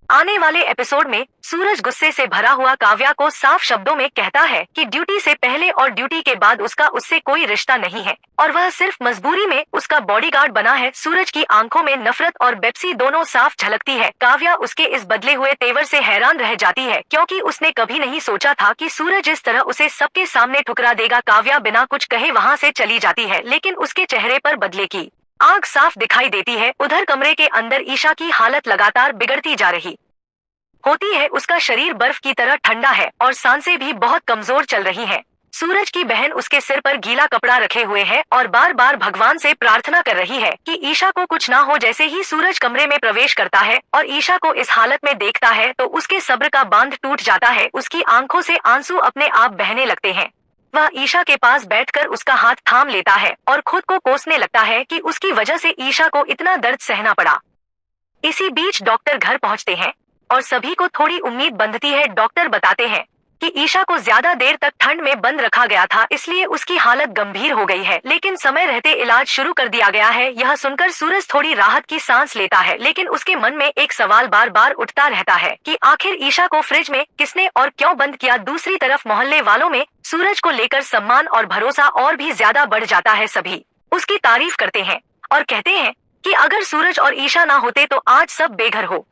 आने वाले एपिसोड में सूरज गुस्से से भरा हुआ काव्या को साफ शब्दों में कहता है कि ड्यूटी से पहले और ड्यूटी के बाद उसका उससे कोई रिश्ता नहीं है और वह सिर्फ मजबूरी में उसका बॉडीगार्ड बना है। सूरज की आंखों में नफरत और बेप्सी दोनों साफ झलकती है। काव्या उसके इस बदले हुए तेवर से हैरान रह जाती है क्योंकि उसने कभी नहीं सोचा था कि सूरज इस तरह उसे सबके सामने ठुकरा देगा। काव्या बिना कुछ कहे वहाँ से चली जाती है, लेकिन उसके चेहरे पर बदले की आग साफ दिखाई देती है। उधर कमरे के अंदर ईशा की हालत लगातार बिगड़ती जा रही होती है। उसका शरीर बर्फ की तरह ठंडा है और सांसें भी बहुत कमजोर चल रही हैं। सूरज की बहन उसके सिर पर गीला कपड़ा रखे हुए है और बार बार भगवान से प्रार्थना कर रही है कि ईशा को कुछ ना हो। जैसे ही सूरज कमरे में प्रवेश करता है और ईशा को इस हालत में देखता है तो उसके सब्र का बांध टूट जाता है। उसकी आंखों से आंसू अपने आप बहने लगते हैं। वह ईशा के पास बैठकर उसका हाथ थाम लेता है और खुद को कोसने लगता है कि उसकी वजह से ईशा को इतना दर्द सहना पड़ा। इसी बीच डॉक्टर घर पहुंचते हैं और सभी को थोड़ी उम्मीद बंधती है। डॉक्टर बताते हैं कि ईशा को ज्यादा देर तक ठंड में बंद रखा गया था, इसलिए उसकी हालत गंभीर हो गई है, लेकिन समय रहते इलाज शुरू कर दिया गया है। यह सुनकर सूरज थोड़ी राहत की सांस लेता है, लेकिन उसके मन में एक सवाल बार बार उठता रहता है कि आखिर ईशा को फ्रिज में किसने और क्यों बंद किया। दूसरी तरफ मोहल्ले वालों में सूरज को लेकर सम्मान और भरोसा और भी ज्यादा बढ़ जाता है। सभी उसकी तारीफ करते हैं और कहते हैं कि अगर सूरज और ईशा ना होते तो आज सब बेघर हो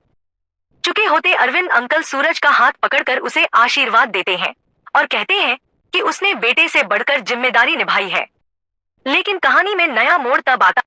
चुके होते। अरविंद अंकल सूरज का हाथ पकड़कर उसे आशीर्वाद देते हैं और कहते हैं कि उसने बेटे से बढ़कर जिम्मेदारी निभाई है। लेकिन कहानी में नया मोड़ तब आता